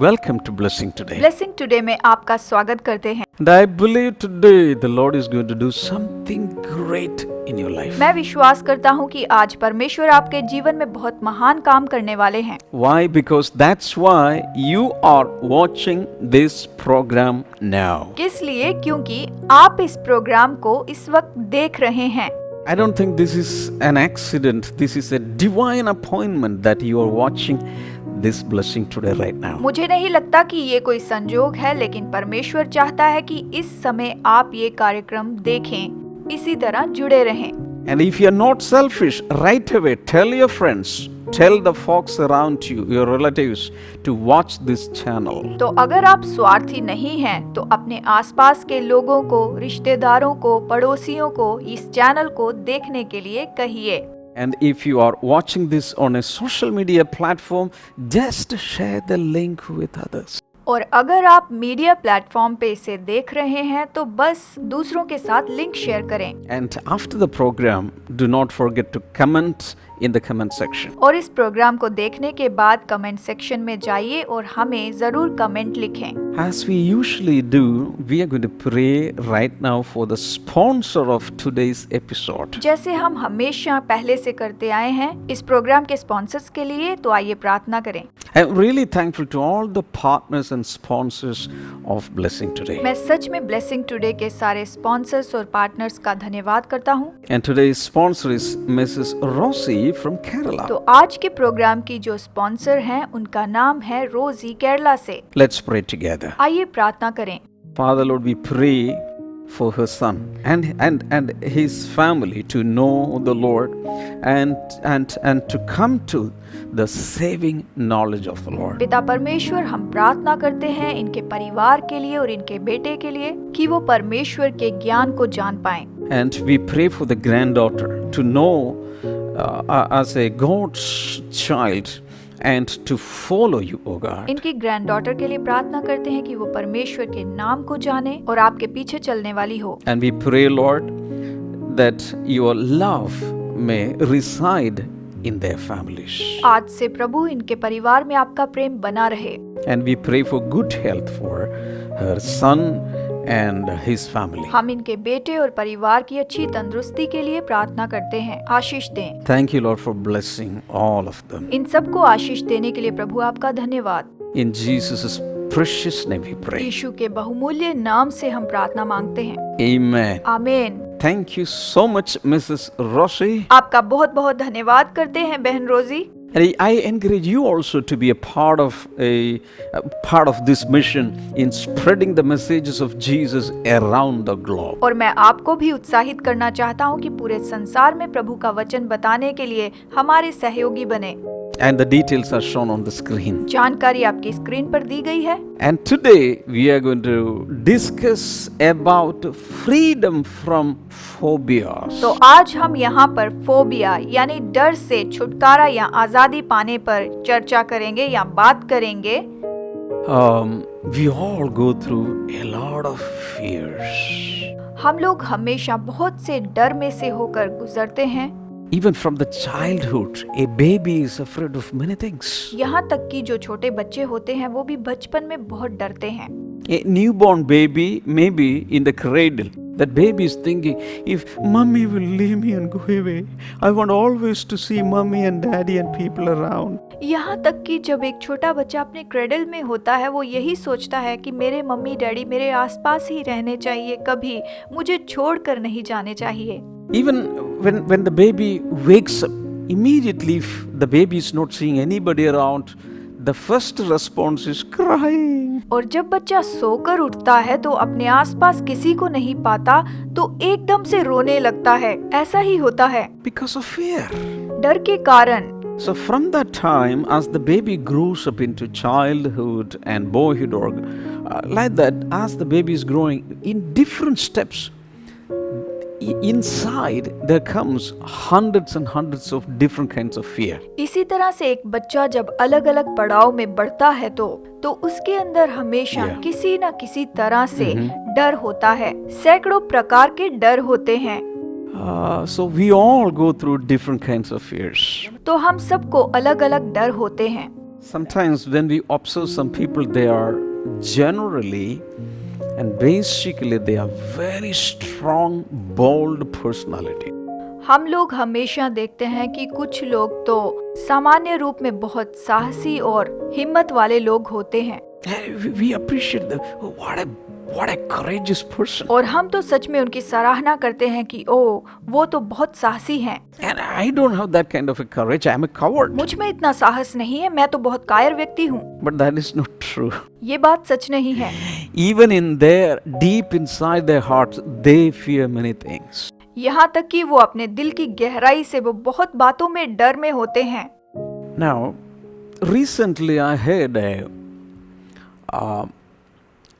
Welcome to Blessing Today. Blessing today में आपका स्वागत करते हैं। And I believe today the Lord is going to do something great in your life. मैं विश्वास करता हूँ कि आज परमेश्वर आपके जीवन में बहुत महान काम करने वाले हैं। Why? Because that's why you are watching this program now. किस लिए? क्योंकि आप इस प्रोग्राम को इस वक्त देख रहे हैं। I don't think this is an accident. This is a divine appointment that you are watching this blessing today right now. मुझे नहीं लगता कि ये कोई संजोग है, लेकिन परमेश्वर चाहता है कि इस समय आप ये कार्यक्रम देखें, इसी तरह जुड़े रहें। And if you are not selfish, right away tell your friends, tell the folks around you, your relatives, to watch this channel. तो अगर आप स्वार्थी नहीं हैं, तो अपने आसपास के लोगों को, रिश्तेदारों को, पड़ोसियों को इस चैनल को देखने के लिए कहिए। And if you are watching this on a social media platform, just share the link with others. और अगर आप मीडिया प्लेटफॉर्म पे इसे देख रहे हैं तो बस दूसरों के साथ लिंक शेयर करें। And after the program, do not forget to comment in the comment section. और इस प्रोग्राम को देखने के बाद कमेंट सेक्शन में जाइए और हमें जरूर कमेंट लिखें। As we usually do, we are going to pray right now for the sponsor of today's episode. जैसे हम हमेशा पहले से करते आए हैं, इस प्रोग्राम के स्पॉन्सर्स के लिए, तो आइए प्रार्थना करें। I'm really thankful to all the partners and sponsors of Blessing Today. मैं सच में ब्लेसिंग टुडे के सारे स्पॉन्सर्स और पार्टनर्स का धन्यवाद करता हूँ। And today's sponsor is Mrs. Rosie from Kerala. तो आज के प्रोग्राम की जो स्पॉन्सर हैं, उनका नाम है रोजी, केरला से। Let's pray together. आइए प्रार्थना करें। Father Lord, we pray for her son and his family to know the Lord and to come to the saving knowledge of the Lord. पिता परमेश्वर, हम प्रार्थना करते हैं इनके परिवार के लिए और इनके बेटे के लिए कि वो परमेश्वर के ज्ञान को जान पाएं। And we pray for the granddaughter to know as a God's child and to follow you, O God. इनकी ग्रैंडडॉटर के लिए प्रार्थना करते हैं कि वो परमेश्वर के नाम को जाने और आपके पीछे चलने वाली हो। And we pray, Lord, that your love may reside in their families. आज से प्रभु इनके परिवार में आपका प्रेम बना रहे। And we pray for good health for her son and his family. हम इनके बेटे और परिवार की अच्छी तंदुरुस्ती के लिए प्रार्थना करते हैं। आशीष दें। Thank you, Lord, for blessing all of them. इन सबको आशीष देने के लिए प्रभु आपका धन्यवाद। In Jesus' precious name we pray. यीशु के बहुमूल्य नाम से हम प्रार्थना मांगते हैं। Amen. आमीन। Thank you so much, Mrs. Rosie. आपका बहुत बहुत धन्यवाद करते हैं बहन रोजी। And I encourage you also to be a part of this mission in spreading the messages of Jesus around the globe. और मैं आपको भी उत्साहित करना चाहता हूँ कि पूरे संसार में प्रभु का वचन बताने के लिए हमारे सहयोगी बने। And the details are shown on the screen. जानकारी आपकी स्क्रीन पर दी गई है। And today we are going to discuss about freedom from phobias. तो आज हम यहाँ पर फोबिया यानी डर से छुटकारा या आजादी पाने पर चर्चा करेंगे या बात करेंगे। We all go through a lot of fears. हम लोग हमेशा बहुत से डर में से होकर गुजरते हैं। Even from the childhood, a baby is afraid of many things. यहाँ तक कि जो छोटे बच्चे होते हैं वो भी बचपन में बहुत डरते हैं। A newborn baby may be in the cradle. That baby is thinking, if mommy will leave me and go away, I want always to see mommy and daddy and people around. यहाँ तक कि जब एक छोटा बच्चा अपने cradle में होता है, वो यही सोचता है कि मेरे मम्मी डैडी मेरे आसपास ही रहने चाहिए, कभी मुझे छोड़कर नहीं जाने चाहिए। Even when the baby wakes up, immediately if the baby is not seeing anybody around, the first response is crying. और जब बच्चा सोकर उठता है तो अपने आसपास किसी को नहीं पाता तो एकदम से रोने लगता है। ऐसा ही होता है Because of fear. डर के कारण। So from that time, as the baby grows up into childhood and boyhood, or like that, as the baby is growing in different steps, inside there comes hundreds and hundreds of different kinds of fear. इसी तरह से एक बच्चा जब अलग अलग पड़ाव में बढ़ता है तो उसके अंदर हमेशा किसी न किसी तरह से डर होता है। सैकड़ों प्रकार के डर होते हैं। So we all go through different kinds of fears. तो हम सबको अलग अलग डर होते हैं। Sometimes when we observe some people, they are generally and basically they are very strong, bold personality. हम लोग हमेशा देखते हैं कि कुछ लोग तो सामान्य रूप में बहुत साहसी और हिम्मत वाले लोग होते हैं We appreciate them. What a courageous person. और हम तो सच में उनकी सराहना करते हैं कि वो तो बहुत साहसी हैं। And I don't have that kind of a courage. I am a coward. मुझ में इतना साहस नहीं है, मैं तो बहुत कायर व्यक्ति हूँ। But that is not true. ये बात सच नहीं है। Even in their deep inside their hearts, they fear many things. यहाँ तक कि वो अपने दिल की गहराई से वो बहुत बातों में डर में होते हैं। Now, recently I heard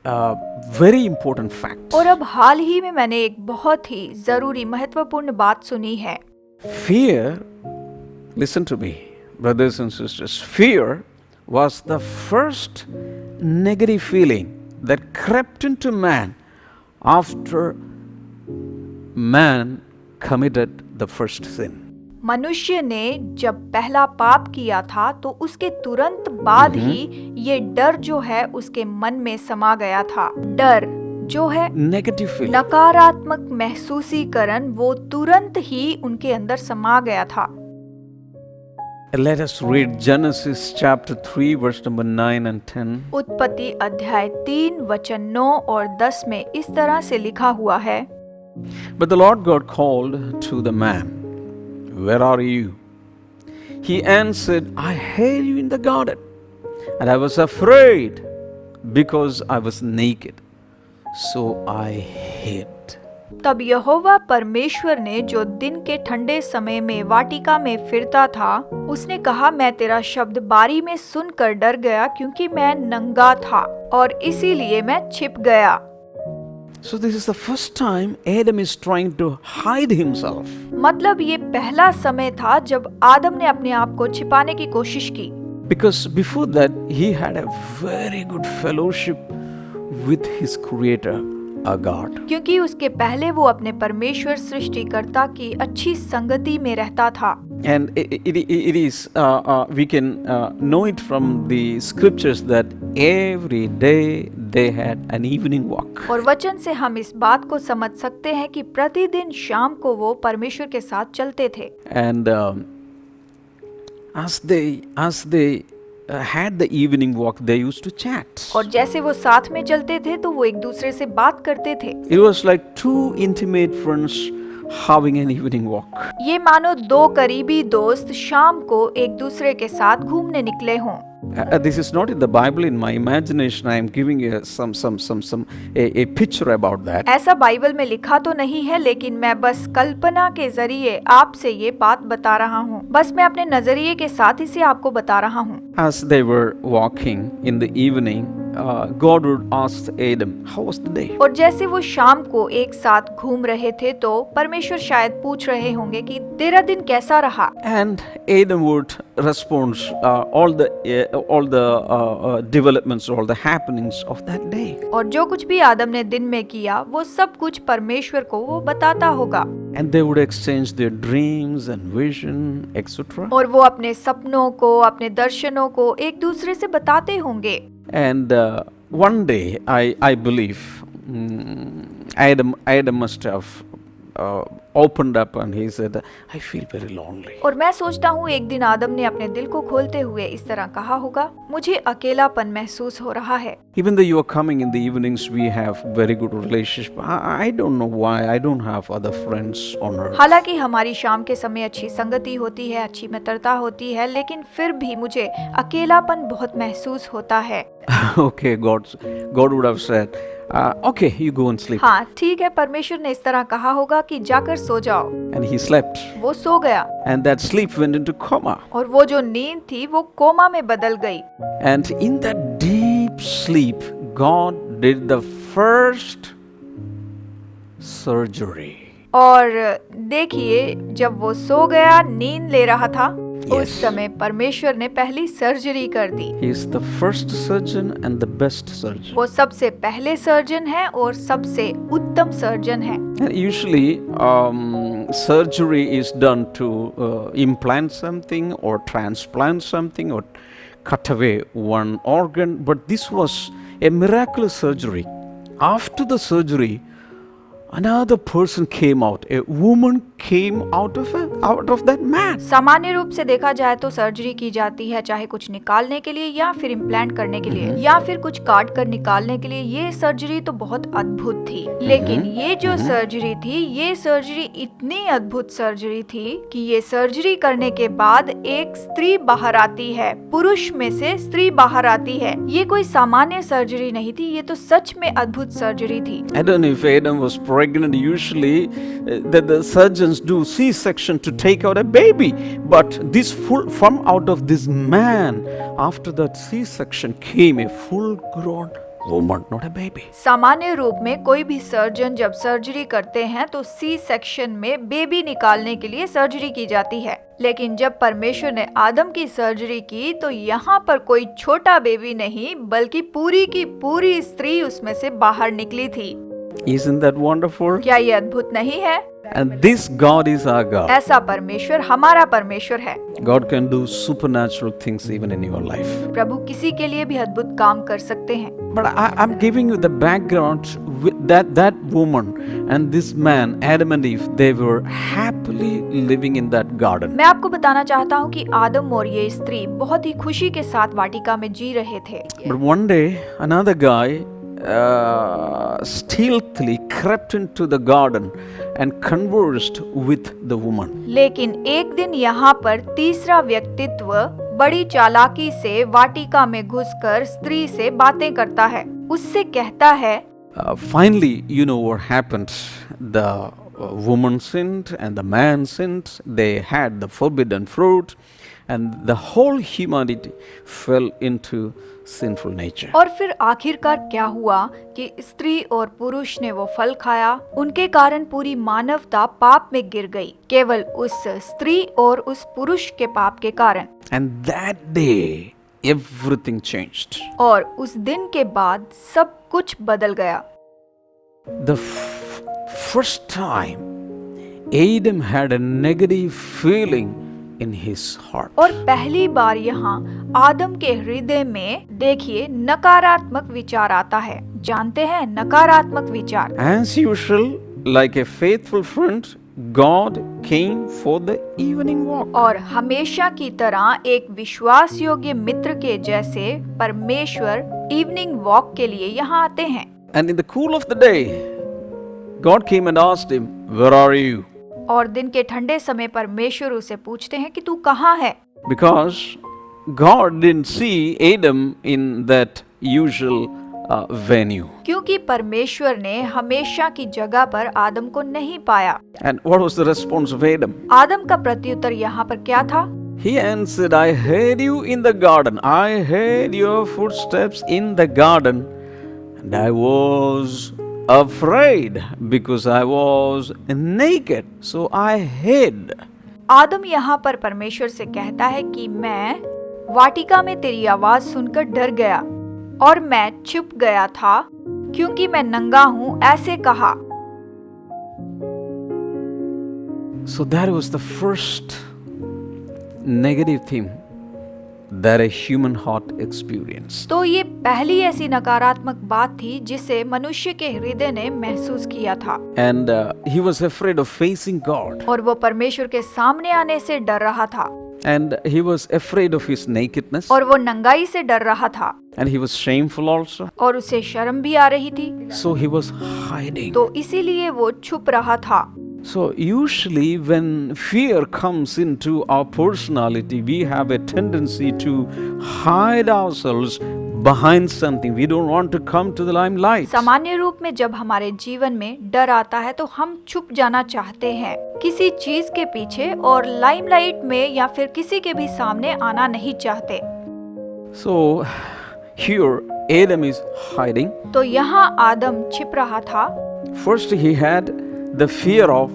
a very important fact. और अब हाल ही में मैंने एक बहुत ही जरूरी महत्वपूर्ण बात सुनी है। Fear, listen to me, brothers and sisters, fear was the first negative feeling that crept into man after man committed the first sin. मनुष्य ने जब पहला पाप किया था तो उसके तुरंत बाद ही ये डर जो है उसके मन में समा गया था। डर जो है Negative feeling. नकारात्मक महसूसीकरण वो तुरंत ही उनके अंदर समा गया था। Let us read Genesis chapter 3 verse number 9 and 10. उत्पत्ति अध्याय 3 वचन 9 और 10 में इस तरह से लिखा हुआ है। But the Lord God called to the man, "Where are you?" He answered, "I heard you in the garden, and I was afraid because I was naked, so I hid." तब यहोवा परमेश्वर ने जो दिन के ठंडे समय में वाटिका में फिरता था, उसने कहा, मैं तेरा शब्द बारी में सुनकर डर गया क्योंकि मैं नंगा था और इसीलिए मैं छिप गया। So this is the first time Adam is trying to hide himself. मतलब ये पहला समय था जब आदम ने अपने आप को छिपाने की कोशिश की। Because before that he had a very good fellowship with his creator, a God. क्योंकि उसके पहले वो अपने परमेश्वर सृष्टिकर्ता की अच्छी संगति में रहता था। And it is we can know it from the scriptures that every day they had an evening walk. और वचन से हम इस बात को समझ सकते हैं कि प्रतिदिन शाम को वो परमेश्वर के साथ चलते थे। And as they had the evening walk, they used to chat. और जैसे वो साथ में चलते थे तो वो एक दूसरे से बात करते थे। It was like two intimate friends having an evening walk. ये मानो दो करीबी दोस्त शाम को एक दूसरे के साथ घूमने निकले हों। This is not in the Bible. In my imagination, I am giving you a picture about that. ऐसा बाइबल में लिखा तो नहीं है, लेकिन मैं बस कल्पना के जरिए आपसे ये बात बता रहा हूँ। बस मैं अपने नजरिए के साथ इसे आपको बता रहा हूँ। As they were walking in the evening, God would ask Adam, "How was the day?" और जैसे वो शाम को एक साथ घूम रहे थे तो परमेश्वर शायद पूछ रहे होंगे कि तेरा दिन कैसा रहा। And Adam would respond all the developments, all the happenings of that day. और जो कुछ भी आदम ने दिन में किया वो सब कुछ परमेश्वर को वो बताता होगा। And they would exchange their dreams and vision, etc. और वो अपने सपनों को, अपने दर्शनों को एक दूसरे से बताते होंगे। And one day, I believe Adam must have opened up and he said, "I feel very lonely." और मैं सोचता हूँ एक दिन आदम ने अपने दिल को खोलते हुए इस तरह कहा होगा, मुझे अकेलापन महसूस हो रहा है। Even though you are coming in the evenings, we have very good relationship. I don't know why I don't have other friends on earth. हालांकि हमारी शाम के समय अच्छी संगति होती है, अच्छी मित्रता होती है, लेकिन फिर भी मुझे अकेलापन बहुत महसूस होता है। Okay, God would have said, "Okay, you go and sleep." हाँ, ठीक है, परमेश्वर ने इस तरह कहा होगा कि जाकर सो जाओ। And he slept. वो सो गया। And that sleep went into coma. और वो जो नींद थी वो कोमा में बदल गई। And in that deep sleep, God did the first surgery. और देखिए, जब वो सो गया, नींद ले रहा था, उस समय परमेश्वर ने पहली सर्जरी कर दी। He is the first surgeon and the best surgeon. वो सबसे पहले सर्जन है और सबसे उत्तम सर्जन है। And usually, surgery is done to implant something or transplant something or cut away one organ, but this was a miraculous surgery. After the surgery, another person came out. A woman came out of that man. सामान्य रूप से देखा जाए तो surgery की जाती है चाहे कुछ निकालने के लिए या फिर इम्प्लांट करने के लिए या फिर कुछ काट कर निकालने के लिए। ये सर्जरी तो बहुत अद्भुत थी, लेकिन ये जो सर्जरी थी, ये सर्जरी इतनी अद्भुत सर्जरी थी कि ये सर्जरी करने के बाद एक स्त्री बाहर आती है, पुरुष में से स्त्री बाहर आती है। ये कोई सामान्य सर्जरी नहीं थी, ये तो सच में अद्भुत सर्जरी थी। I don't know if Adam was pregnant. Usually that the surgeons do C-section to take out a baby, but this from out of this man, after that C-section came a full-grown woman, not a baby. सामान्य रूप में कोई भी surgeon जब surgery करते हैं तो C section में बेबी निकालने के लिए सर्जरी की जाती है, लेकिन जब परमेश्वर ने आदम की सर्जरी की तो यहाँ पर कोई छोटा बेबी नहीं बल्कि पूरी की पूरी स्त्री उसमें से बाहर निकली थी। Isn't that wonderful? क्या ये अद्भुत नहीं है? And this God is our God. ऐसा परमेश्वर हमारा परमेश्वर है। God can do supernatural things even in your life. प्रभु किसी के लिए भी अद्भुत काम कर सकते हैं। But I'm giving you the background with that woman and this man, Adam and Eve, they were happily living in that garden. मैं आपको बताना चाहता हूँ कि आदम और ये स्त्री बहुत ही खुशी के साथ वाटिका में जी रहे थे। But one day, another guy stealthily crept into the garden and conversed with the woman. लेकिन एक दिन यहाँ पर तीसरा व्यक्तित्व बड़ी चालाकी से वाटिका में घुसकर स्त्री से बातें करता है। उससे कहता है, Finally, you know what happened. The woman sinned and the man sinned. They had the forbidden fruit and the whole humanity fell into sinful nature. और फिर आखिरकार क्या हुआ कि स्त्री और पुरुष ने वो फल खाया, उनके कारण पूरी मानवता पाप में गिर गई, केवल उस स्त्री और उस पुरुष के पाप के कारण। And that day everything changed. और उस दिन के बाद सब कुछ बदल गया। The first time Adam had a negative feeling in his heart. और पहली बार यहाँ आदम के हृदय में देखिए नकारात्मक विचार आता है। जानते हैं नकारात्मक विचार। As usual, like a faithful friend, God came for the evening walk. और हमेशा की तरह एक विश्वास योग्य मित्र के जैसे परमेश्वर इवनिंग वॉक के लिए यहाँ आते हैं। And in the cool of the day, God came and asked him, "Where are you?" और दिन के ठंडे समय परमेश्वर उसे पूछते हैं कि तू कहाँ है? Because God didn't see Adam in that usual venue. क्योंकि परमेश्वर ने हमेशा की जगह पर आदम को नहीं पाया। And what was the response of Adam? आदम का प्रत्युत्तर यहाँ पर क्या था? He answered, "I heard you in the garden. I heard your footsteps in the garden, and I was afraid because I was naked, so I hid." आदम यहाँ पर परमेश्वर से कहता है कि मैं वाटिका में तेरी आवाज सुनकर डर गया और मैं छुप गया था क्योंकि मैं नंगा हूँ, ऐसे कहा। So that was the first negative thing that a human heart experienced. तो ये पहली ऐसी नकारात्मक बात थी जिसे मनुष्य के हृदय ने महसूस किया था। And he was afraid of facing God. और वो परमेश्वर के सामने आने से डर रहा था। And he was afraid of his nakedness. और वो नंगाई से डर रहा था। And he was shameful also. और उसे शर्म भी आ रही थी। So he was hiding. तो इसीलिए वो छुप रहा था। So usually when fear comes into our personality, we have a tendency to hide ourselves behind something. We don't want to come to the limelight. सामान्य रूप में जब हमारे जीवन में डर आता है तो हम छुप जाना चाहते हैं किसी चीज के पीछे और लाइमलाइट में या फिर किसी के भी सामने आना नहीं चाहते। So here Adam is hiding. तो यहाँ आदम छिप रहा था। First he had the fear of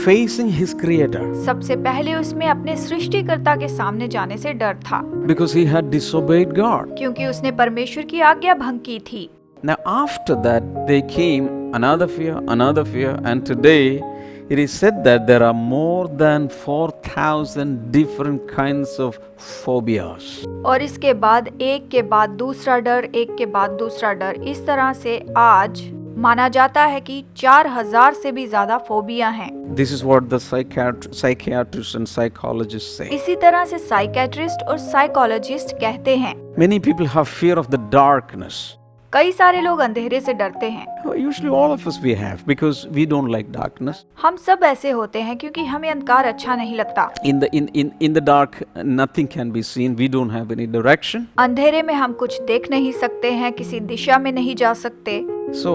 facing his creator. सबसे पहले उसमें अपने सृष्टिकर्ता के सामने जाने से डर था। Because he had disobeyed God. क्योंकि उसने परमेश्वर की आज्ञा भंग की थी। Now after that there came another fear, and today It is said that there are more than 4,000 different kinds of phobias. और इसके बाद एक के बाद दूसरा डर, एक के बाद दूसरा डर, इस तरह से आज माना जाता है कि 4000 से भी ज्यादा फोबिया हैं। This is what the psychiatrists and psychologists say. इसी तरह से साइकेट्रिस्ट और साइकोलॉजिस्ट कहते हैं। Many people have fear of the darkness. कई सारे लोग अंधेरे से डरते हैं। Usually all of us we have because we don't like darkness. हम सब ऐसे होते हैं क्योंकि हमें अंधकार अच्छा नहीं लगता। In the dark nothing can be seen. We don't have any direction. अंधेरे में हम कुछ देख नहीं सकते हैं, किसी दिशा में नहीं जा सकते। So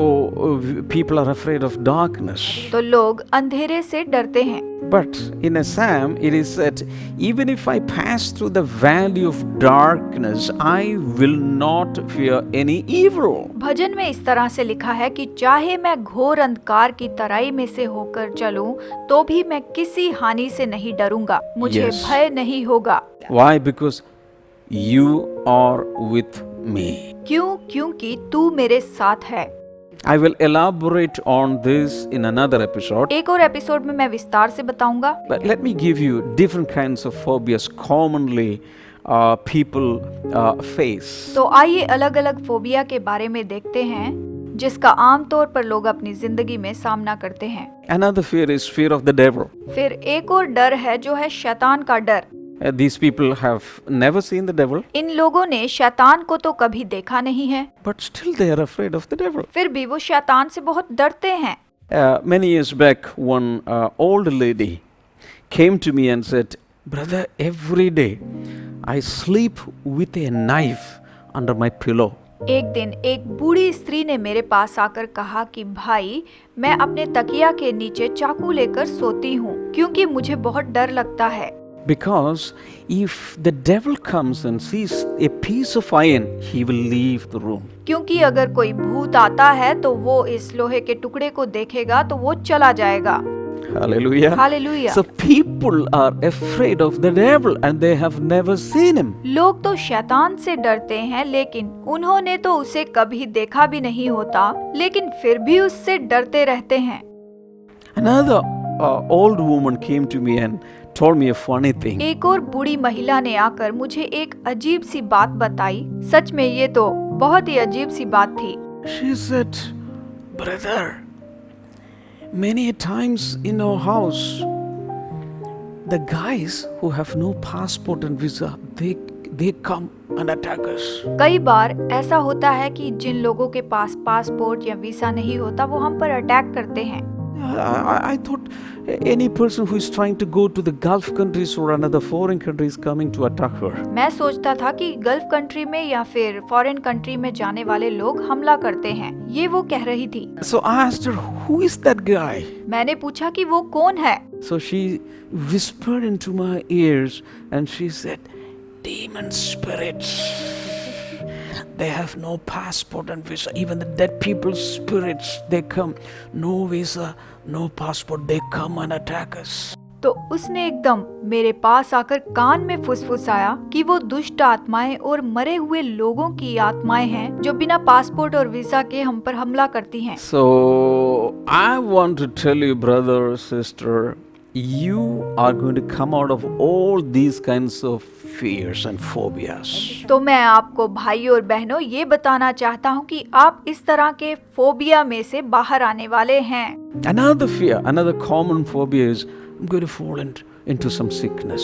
people are afraid of darkness. तो लोग अंधेरे से डरते हैं। But in a psalm it is said, even if I pass through the valley of darkness, I will not fear any evil. भजन में इस तरह से लिखा है कि चाहे मैं घोर अंधकार की तराई में से होकर चलूं, तो भी मैं किसी हानि से नहीं डरूंगा, मुझे Yes. भय नहीं होगा। Why? Because you are with me. क्यों? क्योंकि तू मेरे साथ है। I will elaborate on this in another episode. एक और एपिसोड में मैं विस्तार से बताऊंगा। But let me give you different kinds of phobias commonly people face. तो आइए अलग-अलग फोबिया के बारे में देखते हैं जिसका आमतौर पर लोग अपनी जिंदगी में सामना करते हैं। Another fear is fear of the devil. फिर एक और डर है जो है शैतान का डर। These people have never seen the devil, इन लोगों ने शैतान को तो कभी देखा नहीं है, but still they are afraid of the devil. फिर भी वो शैतान से बहुत डरते हैं। Many years back, one old lady came to me and said, "Brother, every day I sleep with a knife under my pillow." एक दिन एक बूढ़ी स्त्री ने मेरे पास आकर कहा कि भाई, मैं अपने तकिया के नीचे चाकू लेकर सोती हूँ क्योंकि मुझे बहुत डर लगता है। Because if the devil comes and sees a piece of iron, he will leave the room. क्योंकि अगर कोई भूत आता है तो वो इस लोहे के टुकड़े को देखेगा तो वो चला जाएगा। Hallelujah. Hallelujah. So people are afraid of the devil and they have never seen him. लोग तो शैतान से डरते हैं लेकिन उन्होंने तो उसे कभी देखा भी नहीं होता, लेकिन फिर भी उससे डरते रहते हैं। Another old woman came to me and told me a funny thing. एक और बूढ़ी महिला ने आकर मुझे एक अजीब सी बात बताई। सच में ये तो बहुत ही अजीब सी बात थी। She said, "Brother, many times in our house, the guys who have no passport and visa, they come and attack us." कई बार ऐसा होता है कि जिन लोगों के पास पासपोर्ट या वीसा नहीं होता वो हम पर अटैक करते हैं। I thought any person who is trying to go to the Gulf countries or another foreign country is coming to attack her. मैं सोचता था कि गल्फ कंट्री में या फिर फॉरेन कंट्री में जाने वाले लोग हमला करते हैं, ये वो कह रही थी। So I asked her, "Who is that guy?" मैंने पूछा कि वो कौन है। So she whispered into my ears and she said, "Demon spirits. They have no passport and visa. Even the dead people's spirits, they come. No visa, no passport. They come and attack us." तो उसने एकदम मेरे पास आकर कान में फुसफुसाया कि वो दुष्ट आत्माएं और मरे हुए लोगों की आत्माएं हैं जो बिना पासपोर्ट और वीजा के हम पर हमला करती हैं। So I want to tell you, brother, sister, you are going to come out of all these kinds of fears and phobias. तो मैं आपको भाई और बहनों ये बताना चाहता हूँ कि आप इस तरह के फोबिया में से बाहर आने वाले हैं। Another fear, another common phobia is I'm going to fall into some sickness.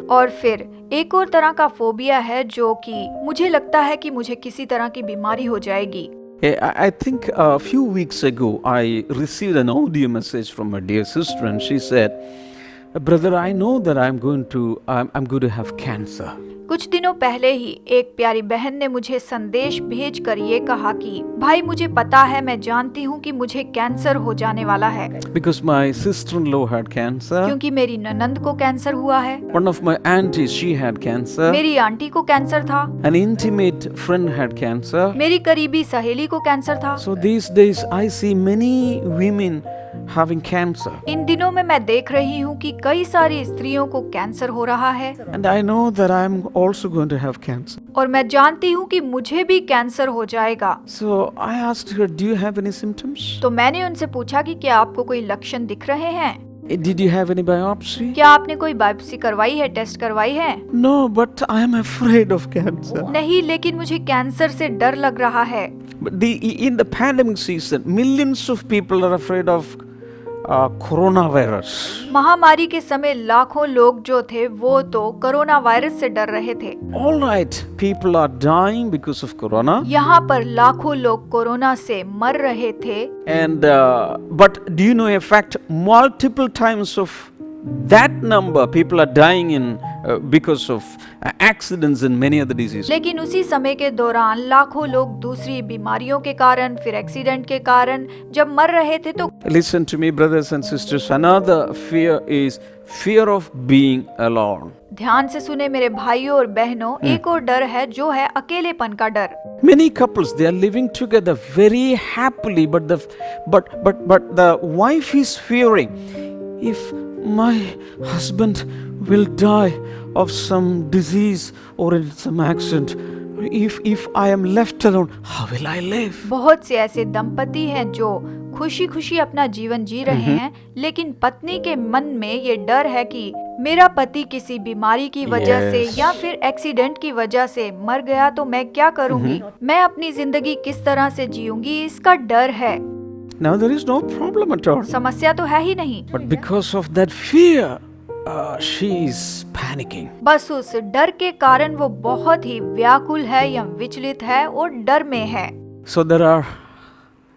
और फिर एक और तरह का फोबिया है जो कि मुझे लगता है कि मुझे किसी तरह की बीमारी हो जाएगी। I think a few weeks ago I received an audio message from my dear sister and she said, "Brother, I know that I'm going to have cancer." कुछ दिनों पहले ही एक प्यारी बहन ने मुझे संदेश भेजकर ये कहा कि भाई, मुझे पता है, मैं जानती हूँ कि मुझे कैंसर हो जाने वाला है। Because my sister-in-law had cancer. क्योंकि मेरी ननंद को कैंसर हुआ है। One of my aunties, she had cancer. मेरी आंटी को कैंसर था। An intimate friend had cancer. मेरी करीबी सहेली को कैंसर था। So these days I see many women having cancer. इन दिनों में मैं देख रही हूँ कि कई सारी स्त्रियों को कैंसर हो रहा है। And I know that I'm also going to have cancer. और मैं जानती हूँ कि मुझे भी कैंसर हो जाएगा। So I asked her, "Do you have any symptoms?" तो मैंने उनसे पूछा कि क्या आपको कोई लक्षण दिख रहे हैं? Did you have any biopsy? क्या आपने कोई बायोप्सी करवाई है, टेस्ट करवाई है? No, but I am afraid of cancer. नहीं, लेकिन मुझे कैंसर से डर लग रहा है। But in the pandemic season, millions of people are afraid of coronavirus. महामारी के समय लाखों लोग जो थे वो तो कोरोना वायरस से डर रहे थे। All right, people are dying because of corona. यहाँ पर लाखों लोग कोरोना से मर रहे थे। And but do you know a fact? Multiple times of that number, people are dying in because of accidents and many other diseases. लेकिन उसी समय के दौरान लाखों लोग दूसरी बीमारियों के कारण, फिर एक्सीडेंट के कारण जब मर रहे थे तो Listen to me, brothers and sisters. Another fear is fear of being alone. ध्यान से सुने मेरे भाइयों और बहनों, एक और डर है जो है अकेलेपन का डर। Many couples, they are living together very happily, but the wife is fearing, if my husband will die of some disease or in some accident, if I am left alone, how will I live? बहुत से ऐसे दंपति हैं जो खुशी खुशी अपना जीवन जी रहे हैं, लेकिन पत्नी के मन में ये डर है कि मेरा पति किसी बीमारी की वजह से या फिर एक्सीडेंट की वजह से मर गया तो मैं क्या करूंगी, मैं अपनी जिंदगी किस तरह से जीऊंगी, इसका डर है। Now there is no problem at all. समस्या तो है ही नहीं, But because of that fear, she is panicking. बस उस डर के कारण वो बहुत ही व्याकुल है या विचलित है और डर में है। So there are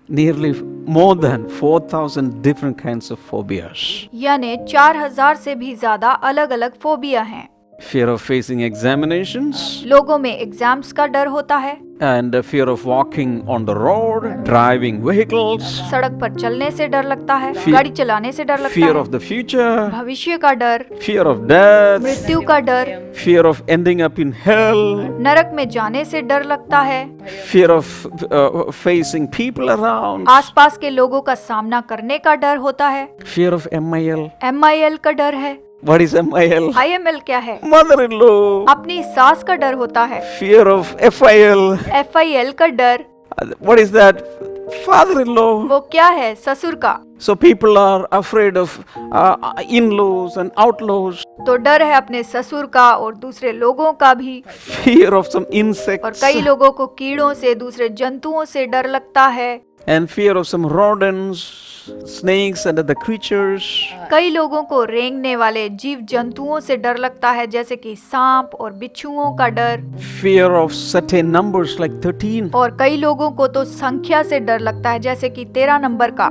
nearly more than 4,000 different kinds of phobias. यानी 4000 से भी ज्यादा अलग अलग फोबिया हैं। Fear of facing examinations, लोगों में एग्जाम्स का डर होता है, and fear of walking on the road, driving vehicles, सड़क पर चलने से डर लगता है, Fear- गाड़ी चलाने से डर लगता fear है, of the future, भविष्य का डर, fear of death, मृत्यु का डर, fear of ending up in hell, नरक में जाने से डर लगता है, fear of facing people around, आसपास के लोगों का सामना करने का डर होता है, fear of MIL. MIL का डर है। What is MIL? IML क्या है? Mother-in-law. अपनी सास का डर होता है। Fear of FIL. FIL का डर, What is that? Father-in-law. वो क्या है? ससुर का। So people are afraid of in-laws and outlaws. तो डर है अपने ससुर का और दूसरे लोगों का भी, Fear of some और insects. कई लोगों को कीड़ों से, दूसरे जंतुओं से डर लगता है। And fear of some rodents, snakes and other creatures. कई लोगों को रेंगने वाले जीव जंतुओं से डर लगता है, जैसे कि सांप और बिच्छुओं का डर, Fear of certain numbers like 13. और कई लोगों को तो संख्या से डर लगता है, जैसे कि 13 नंबर का।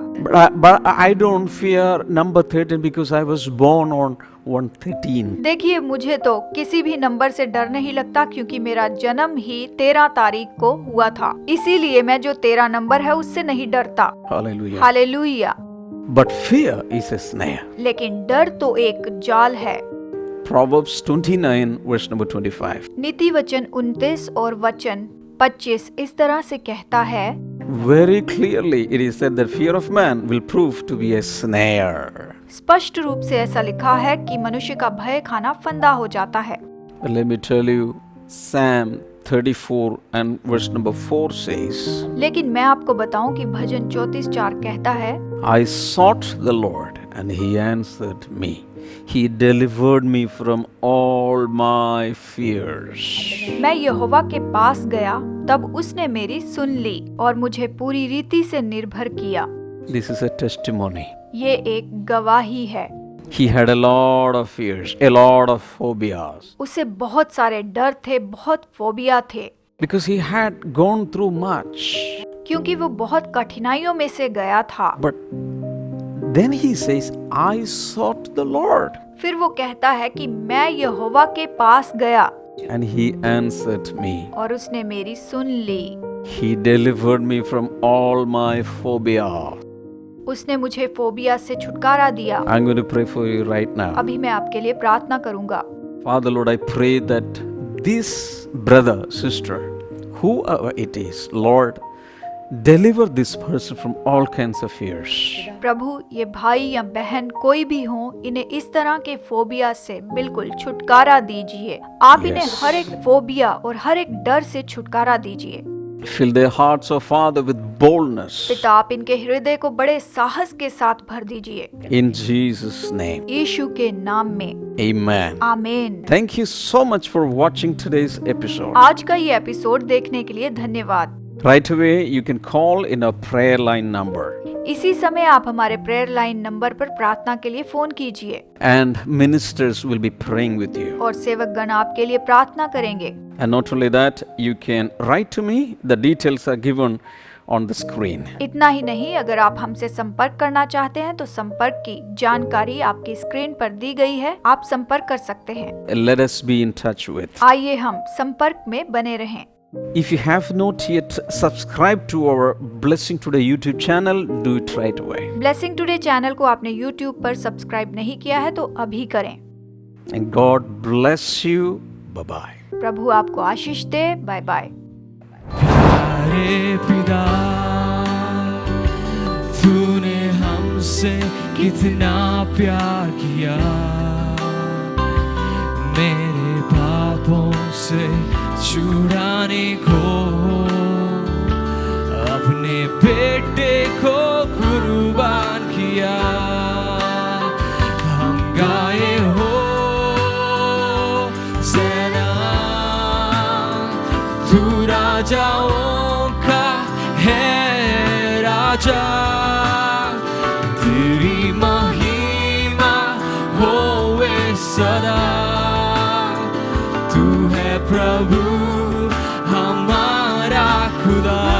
But I don't fear number 13 because I was born on 113. देखिए, मुझे तो किसी भी नंबर से डर नहीं लगता क्योंकि मेरा जन्म ही 13 तारीख को हुआ था, इसीलिए मैं जो 13 नंबर है उससे नहीं डरता। Hallelujah. Hallelujah. But fear is a snare. लेकिन डर तो एक जाल है। Proverbs 29 verse number 25. नीति वचन 29 और वचन 25 इस तरह से कहता है, Very clearly it is said that fear of man will prove to be a snare. स्पष्ट रूप से ऐसा लिखा है कि मनुष्य का भय खाना फंदा हो जाता है। But let me tell you, Psalm 34 and verse number 4 says, लेकिन मैं आपको बताऊं कि भजन 34:4 कहता है, I sought the Lord and he answered me. He delivered me from all my fears. मैं यहोवा के पास गया, तब उसने मेरी सुन ली और मुझे पूरी रीति से निर्भर किया। This is a testimony. ये एक गवाही है। He had a lot of fears, a lot of phobias, उसे बहुत सारे डर थे, बहुत फोबिया थे, because he had gone through much. क्योंकि वो बहुत कठिनाइयों में से गया था। But then he says, I sought the Lord फिर वो कहता है कि मैं यहोवा के पास गया and he answered me. और उसने मेरी सुन ली। He delivered me from all my phobia. उसने मुझे फोबिया से छुटकारा दिया। I'm going to pray for you right now. अभी मैं आपके लिए प्रार्थना करूंगा। Father Lord, I pray that this brother, sister, whoever it is, Lord, deliver this person from all kinds of fears. प्रभु, ये भाई या बहन कोई भी हो, इन्हें इस तरह के फोबिया से बिल्कुल छुटकारा दीजिए। आप इन्हें Yes. हर एक फोबिया और हर एक डर से छुटकारा दीजिए। Fill their hearts, O Father, with boldness. पिता आप इनके हृदय को बड़े साहस के साथ भर दीजिए In Jesus' name. यीशु के नाम में Amen. आमीन। Thank you so much for watching today's episode. आज का ये एपिसोड देखने के लिए धन्यवाद। Right away, you can call in our prayer line number. इसी समय आप हमारे प्रेयर लाइन नंबर पर प्रार्थना के लिए फोन कीजिए And ministers will be praying with you. और सेवकगण आपके लिए प्रार्थना करेंगे। And not only that, you can write to me. The details are given on the screen. इतना ही नहीं, अगर आप हमसे संपर्क करना चाहते हैं तो संपर्क की जानकारी आपकी स्क्रीन पर दी गई है, आप संपर्क कर सकते हैं। Let us be in touch with. आइए हम संपर्क में बने रहें। If you have not yet subscribed to our Blessing Today YouTube channel, do it right away. Blessing today channel को आपने YouTube पर सब्सक्राइब नहीं किया है तो अभी करें। And God bless you. Bye-bye. प्रभु आपको आशीष दे। Bye bye. प्यारे पिता, तूने हमसे कितना प्यार किया, मेरे पापों से छुड़ाने को अपने बेटे को कुर्बान किया। हम गाए हो सेना, तू राजाओं का है राजा, तेरी महिमा होवे सदा। तू है प्रभु हमारा खुदा।